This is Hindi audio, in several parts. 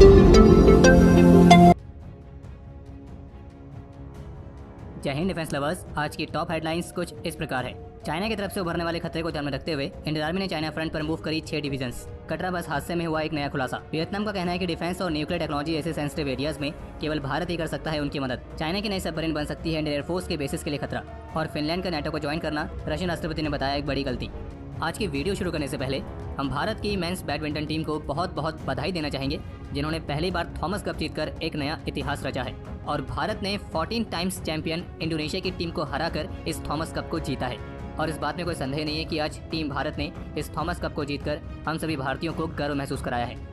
जय हिंद डिफेंस लवर्स। आज की टॉप हेडलाइंस कुछ इस प्रकार है। चाइना की तरफ से उभरने वाले खतरे को ध्यान में रखते हुए इंडियन आर्मी ने चाइना फ्रंट पर मूव करी 6 डिवीजन्स। कटरा बस हादसे में हुआ एक नया खुलासा। वियतनाम का कहना है कि डिफेंस और न्यूक्लियर टेक्नोलॉजी ऐसे सेंसिटिव एरियाज में केवल भारत ही कर सकता है उनकी मदद। चाइना की नई सबमरीन बन सकती है इंडियन एयरफोर्स के बेसिस के लिए खतरा। और फिनलैंड का नेटो को ज्वाइन करना रशियन राष्ट्रपति ने बताया एक बड़ी गलती। आज की वीडियो शुरू करने से पहले हम भारत की मेंस बैडमिंटन टीम को बहुत बहुत बधाई देना चाहेंगे, जिन्होंने पहली बार थॉमस कप जीतकर एक नया इतिहास रचा है। और भारत ने 14 टाइम्स चैंपियन इंडोनेशिया की टीम को हराकर इस थॉमस कप को जीता है। और इस बात में कोई संदेह नहीं है कि आज टीम भारत ने इस थॉमस कप को जीतकर हम सभी भारतीयों को गर्व महसूस कराया है।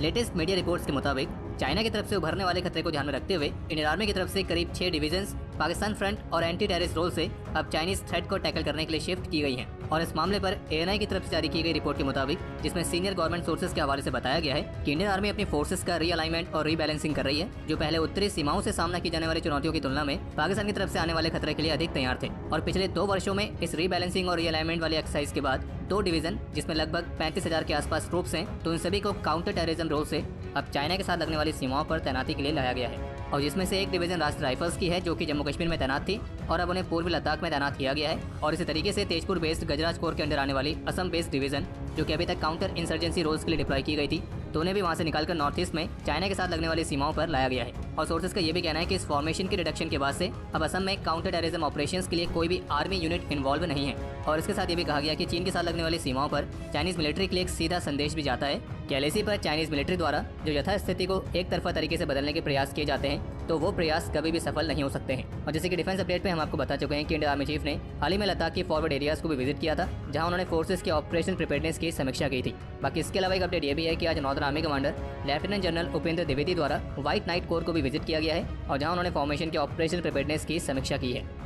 लेटेस्ट मीडिया रिपोर्ट्स के मुताबिक चाइना की तरफ से उभरने वाले खतरे को ध्यान में रखते हुए इंडियन आर्मी की तरफ से करीब 6 डिवीजन्स पाकिस्तान फ्रंट और एंटी टेररिस्ट रोल से अब चाइनीज थ्रेट को टैकल करने के लिए शिफ्ट की गई हैं। और इस मामले पर एएनआई की तरफ से जारी की गई रिपोर्ट के मुताबिक, जिसमें सीनियर गवर्नमेंट सोर्सेज के हवाले से बताया गया है कि इंडियन आर्मी अपनी फोर्सेस का रीअलाइनमेंट और रीबैलेंसिंग कर रही है, जो पहले उत्तरी सीमाओं से सामना की जाने वाली चुनौतियों की तुलना में पाकिस्तान की तरफ से आने वाले खतरे के लिए अधिक तैयार थे। और पिछले 2 वर्षों में इस रीबैलेंसिंग और रीअलाइनमेंट वाली एक्सरसाइज के बाद 2 डिवीजन, जिसमें लगभग 35,000 के आसपास ट्रूप्स हैं, तो इन सभी को काउंटर टेररिज्म रोल से अब चाइना के साथ लगने वाली सीमाओं पर तैनाती के लिए लाया गया है। और जिसमें से एक डिवीजन राष्ट्रीय राइफल्स की है, जो कि जम्मू कश्मीर में तैनात थी और अब उन्हें पूर्वी लद्दाख में तैनात किया गया है। और इसी तरीके से तेजपुर बेस्ड गजराज कोर के अंडर आने वाली असम बेस्ड डिवीजन, जो कि अभी तक काउंटर इंसर्जेंसी रोल्स के लिए डिप्लॉय की गई थी, तो उन्हें भी वहां से निकालकर नॉर्थ ईस्ट में चाइना के साथ लगने वाली सीमाओं पर लाया गया है। और सोर्सेज का ये भी कहना है कि इस फॉर्मेशन के रिडक्शन के बाद से अब असम में काउंटर टेररिज्म ऑपरेशंस के लिए कोई भी आर्मी यूनिट इन्वॉल्व नहीं है। और इसके साथ ये भी कहा गया कि चीन के साथ लगने वाली सीमाओं पर चाइनीज मिलिट्री के लिए एक सीधा संदेश भी जाता है कि एलएसी पर चाइनीज मिलिट्री द्वारा जो यथास्थिति को एक तरफा तरीके से बदलने के प्रयास किए जाते हैं, तो वो प्रयास कभी भी सफल नहीं हो सकते हैं। और जैसे कि डिफेंस अपडेट पे हम आपको बता चुके हैं कि इंडियन आर्मी चीफ ने हाल ही में लद्दाख की फॉरवर्ड एरियाज को भी विजिट किया था, जहां उन्होंने फोर्सेस के ऑपरेशन प्रिपेयरनेस की समीक्षा की थी। बाकी इसके अलावा एक अपडेट ये भी है कि आज northern army commander lieutenant general Upendra Dwivedi द्वारा व्हाइट नाइट कोर को भी विजिट किया गया है, और जहां उन्होंने फॉर्मेशन के ऑपरेशन प्रिपेयरनेस की समीक्षा की है।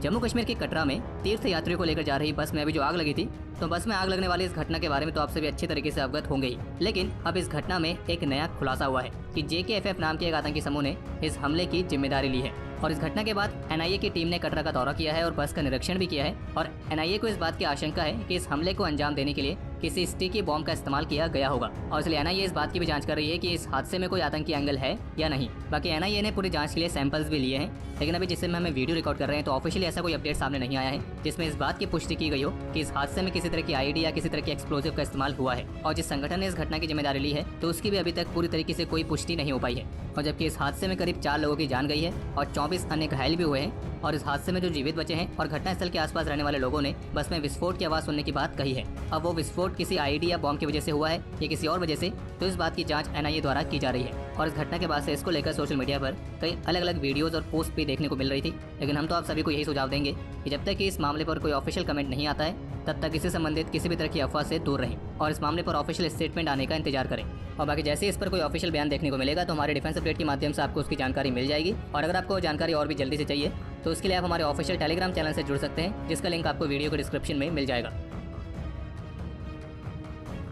जम्मू कश्मीर के कटरा में तीर्थ यात्रियों को लेकर जा रही बस में अभी जो आग लगी थी, तो बस में आग लगने वाली इस घटना के बारे में तो आप सभी अच्छे तरीके से अवगत होंगे ही। लेकिन अब इस घटना में एक नया खुलासा हुआ है कि JKFF नाम के एक आतंकी समूह ने इस हमले की जिम्मेदारी ली है। और इस घटना के बाद NIA की टीम ने कटरा का दौरा किया है और बस का निरीक्षण भी किया है। और NIA को इस बात की आशंका है कि इस हमले को अंजाम देने के लिए किसी स्टिकी बॉम्ब का इस्तेमाल किया गया होगा। और इसलिए NIA इस बात की भी जांच कर रही है कि इस हादसे में कोई आतंकी एंगल है या नहीं। बाकी NIA ने पूरी जांच के लिए सैंपल्स भी लिए हैं, लेकिन अभी जिससे हमें वीडियो रिकॉर्ड कर रहे हैं तो ऑफिशियली ऐसा कोई अपडेट सामने नहीं आया है जिसमें इस बात की पुष्टि की गई हो कि इस हादसे में किसी तरह की IED या किसी तरह के एक्सप्लोजिव का इस्तेमाल हुआ है। और जिस संगठन ने इस घटना की जिम्मेदारी ली है, तो उसकी भी अभी तक पूरी तरीके से कोई पुष्टि नहीं हो पाई है। और जबकि इस हादसे में करीब 4 लोगों की जान गई है और 24 अन्य घायल भी हुए हैं। और इस हादसे में जो जीवित बचे हैं और घटनास्थल के आसपास रहने वाले लोगों ने बस में विस्फोट की आवाज़ सुनने की बात कही है। अब वो विस्फोट किसी IED या बॉम्ब की वजह से हुआ है या किसी और वजह से, तो इस बात की जांच NIA द्वारा की जा रही है। और इस घटना के बाद से इसको लेकर सोशल मीडिया पर कई अलग अलग वीडियोस और पोस्ट भी देखने को मिल रही थी। लेकिन हम तो आप सभी को यही सुझाव देंगे कि जब तक कि इस मामले पर कोई ऑफिशियल कमेंट नहीं आता है, तब तक इससे संबंधित किसी भी तरह की अफवाह से दूर रहें और इस मामले पर ऑफिशियल स्टेटमेंट आने का इंतजार करें। और बाकी जैसे ही इस पर कोई ऑफिशियल बयान देखने को मिलेगा, तो हमारे डिफेंस अपडेट के माध्यम से आपको उसकी जानकारी मिल जाएगी। और अगर आपको जानकारी और भी जल्दी से चाहिए, तो उसके लिए आप हमारे ऑफिशियल टेलीग्राम चैनल से जुड़ सकते हैं, जिसका लिंक आपको वीडियो के डिस्क्रिप्शन में मिल जाएगा।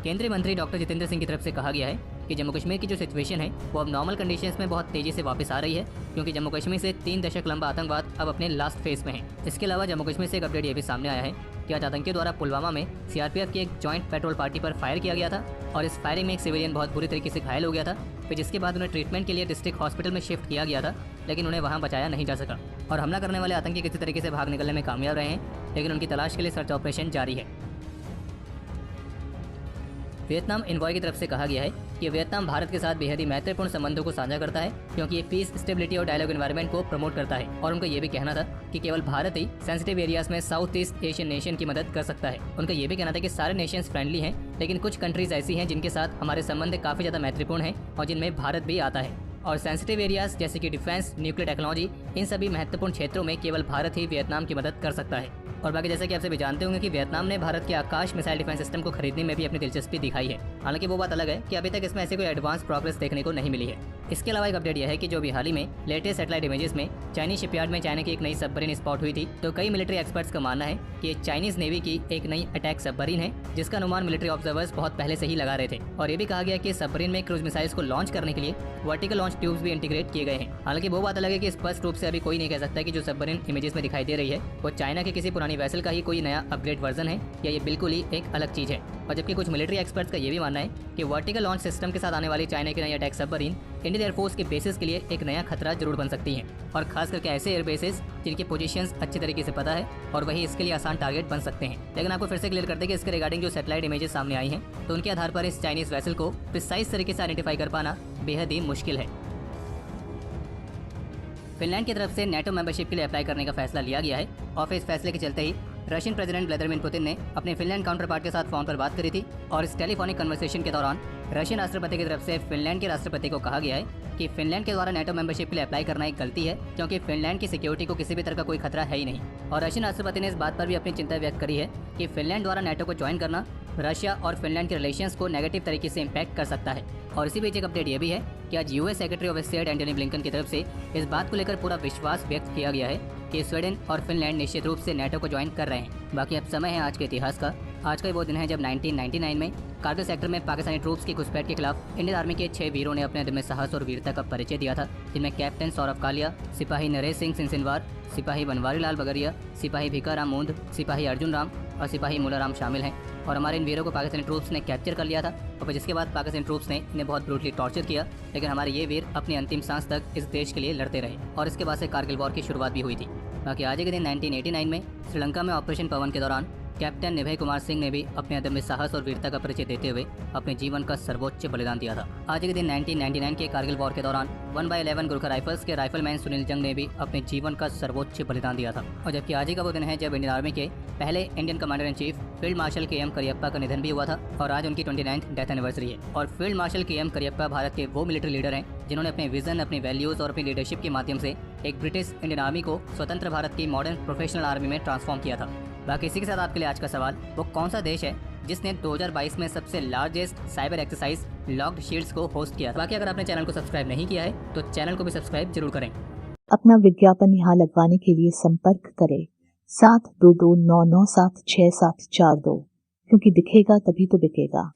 केंद्रीय मंत्री डॉक्टर जितेंद्र सिंह की तरफ से कहा गया है कि जम्मू कश्मीर की जो सिचुएशन है वो अब नॉर्मल कंडीशंस में बहुत तेजी से वापस आ रही है, क्योंकि जम्मू कश्मीर से 3 दशक लंबा आतंकवाद अब अपने लास्ट फेज में है। इसके अलावा जम्मू कश्मीर से एक अपडेट ये भी सामने आया है कि आज आतंकियों द्वारा पुलवामा में CRPF की एक जॉइंट पेट्रोल पार्टी पर फायर किया गया था। और इस फायरिंग में एक सिविलियन बहुत बुरी तरीके से घायल हो गया था, फिर जिसके बाद उन्हें ट्रीटमेंट के लिए डिस्ट्रिक्ट हॉस्पिटल में शिफ्ट किया गया था, लेकिन उन्हें वहां बचाया नहीं जा सका। और हमला करने वाले आतंकी किसी तरीके से भाग निकलने में कामयाब रहे हैं, लेकिन उनकी तलाश के लिए सर्च ऑपरेशन जारी है। वियतनाम इन्वॉय की तरफ से कहा गया है कि वियतनाम भारत के साथ बेहद ही महत्वपूर्ण संबंधों को साझा करता है, क्योंकि ये पीस, स्टेबिलिटी और डायलॉग एनवायरनमेंट को प्रमोट करता है। और उनका ये भी कहना था कि केवल भारत ही सेंसिटिव एरियाज में साउथ ईस्ट एशियन नेशन की मदद कर सकता है। उनका ये भी कहना था कि सारे नेशंस फ्रेंडली हैं, लेकिन कुछ कंट्रीज ऐसी हैं जिनके साथ हमारे संबंध काफ़ी ज़्यादा महत्वपूर्ण हैं और जिनमें भारत भी आता है। और सेंसिटिव एरियाज जैसे कि डिफेंस, न्यूक्लियर टेक्नोलॉजी, इन सभी महत्वपूर्ण क्षेत्रों में केवल भारत ही वियतनाम की मदद कर सकता है। और बाकी जैसे कि आप सभी जानते होंगे कि वियतनाम ने भारत के आकाश मिसाइल डिफेंस सिस्टम को खरीदने में भी अपनी दिलचस्पी दिखाई है। हालांकि वो बात अलग है कि अभी तक इसमें ऐसे कोई एडवांस प्रोग्रेस देखने को नहीं मिली है। इसके अलावा एक अपडेट यह है कि जो भी हाल ही में लेटेस्ट सैटेलाइट इमेजेस में चाइनीज शिपयार्ड में चाइना की एक नई सबमरीन स्पॉट हुई थी, तो कई मिलिट्री एक्सपर्ट्स का मानना है कि ये चाइनीज नेवी की एक नई अटैक सबमरीन है, जिसका अनुमान मिलिट्री ऑब्जर्वर्स बहुत पहले से ही लगा रहे थे। और ये भी कहा गया कि सबमरीन में क्रूज मिसाइल्स को लॉन्च करने के लिए वर्टिकल लॉन्च ट्यूब्स भी इंटीग्रेट किए गए हैं। हालांकि वो बात अलग है कि स्पष्ट रूप से अभी कोई नहीं कह सकता कि जो सबमरीन इमेजेस में दिखाई दे रही है वो चाइना के किसी पुरानी वेसल का ही कोई नया अपग्रेड वर्जन है या ये बिल्कुल ही एक अलग चीज है। और जबकि कुछ मिलिट्री एक्सपर्ट्स का ये भी मानना है कि वर्टिकल लॉन्च सिस्टम के साथ आने वाली चाइना की नई अटैक सबमरीन इंडियन एयरफोर्स के बेसिस के लिए एक नया खतरा जरूर बन सकती हैं, और खास करके ऐसे एयर बेसिस जिनकी पोजीशंस अच्छी तरीके से पता है और वही इसके लिए आसान टारगेट बन सकते हैं। लेकिन आपको फिर से क्लियर करते हैं कि इसके रिगार्डिंग जो सैटेलाइट इमेजेस सामने आई हैं, तो उनके आधार पर इस चाइनीज वेसल को प्रिसाइज तरीके से आइडेंटिफाई कर पाना बेहद ही मुश्किल है। फिनलैंड की तरफ से नेटो मेंबरशिप के लिए अप्लाई करने का फैसला लिया गया है, और फिर इस फैसले के चलते ही रशियन प्रेसिडेंट व्लादिमीर पुतिन ने अपने फिनलैंड काउंटर पार्ट के साथ फोन पर बात करी थी, और इस टेलीफोनिक कन्वर्सेशन के दौरान रशियन राष्ट्रपति की तरफ से फिनलैंड के राष्ट्रपति को कहा गया है कि फिनलैंड के द्वारा नेटो मेंबरशिप के लिए अप्लाई करना एक गलती है, क्योंकि फिनलैंड की सिक्योरिटी को किसी भी तरह का कोई खतरा है ही नहीं। और रशियन राष्ट्रपति ने इस बात पर भी अपनी चिंता व्यक्त करी है कि फिनलैंड द्वारा नेटो को ज्वाइन करना रशिया और फिनलैंड के रिलेशंस को नेगेटिव तरीके से इम्पैक्ट कर सकता है। और इसी बीच एक अपडेट ये भी है कि आज US secretary of state Antony Blinken की तरफ से इस बात को लेकर पूरा विश्वास व्यक्त किया गया है कि स्वीडन और फिनलैंड निश्चित रूप से नेटो को ज्वाइन कर रहे हैं। बाकी अब समय है आज के इतिहास का। आज का वो दिन है जब 1999 में कारगिल सेक्टर में पाकिस्तानी ट्रूप्स की घुसपैठ के खिलाफ इंडियन आर्मी के 6 वीरों ने अपने अदम्य साहस और वीरता का परिचय दिया था, जिनमें कैप्टन सौरभ कालिया, सिपाही नरेश सिंह सिंसिनवार, सिपाही बनवारी लाल बगरिया, सिपाही भिकाराम मूंद, सिपाही अर्जुन राम और सिपाही मूलाराम शामिल हैं। और हमारे इन वीरों को पाकिस्तानी ट्रूप्स ने कैप्चर कर लिया था, और जिसके बाद पाकिस्तानी ट्रूप्स ने इन्हें बहुत ब्रूटली टॉर्चर किया, लेकिन हमारे ये वीर अपनी अंतिम सांस तक इस देश के लिए लड़ते रहे, और इसके बाद से कारगिल वॉर की शुरुआत भी हुई थी। बाकी आज के दिन 1989 में श्रीलंका में ऑपरेशन पवन के दौरान कैप्टन निभय कुमार सिंह ने भी अपने अदम्य साहस और वीरता का परिचय देते हुए अपने जीवन का सर्वोच्च बलिदान दिया था। आज के दिन 1999 के कारगिल वॉर के दौरान 1/11 गोरखा राइफल्स के राइफलमैन सुनील जंग ने भी अपने जीवन का सर्वोच्च बलिदान दिया था। और जबकि आज का वो दिन है जब इंडियन आर्मी के पहले Indian commander in chief field marshal के एम करियप्पा का निधन भी हुआ था, और आज उनकी 29th डेथ एनिवर्सरी है। और फील्ड मार्शल के एम करियप्पा भारत के वो मिलिट्री लीडर हैं जिन्होंने अपने विजन, अपनी वैल्यूज और अपनी लीडरशिप के माध्यम से एक ब्रिटिश इंडियन आर्मी को स्वतंत्र भारत की मॉडर्न प्रोफेशनल आर्मी में ट्रांसफॉर्म किया था। बाकी इसी के साथ आपके लिए आज का सवाल, वो कौन सा देश है जिसने 2022 में सबसे largest cyber exercise locked shields को होस्ट किया था। बाकी अगर आपने चैनल को सब्सक्राइब नहीं किया है तो चैनल को भी सब्सक्राइब जरूर करें। अपना विज्ञापन यहाँ लगवाने के लिए संपर्क करें 7229976742, क्योंकि दिखेगा तभी तो बिकेगा।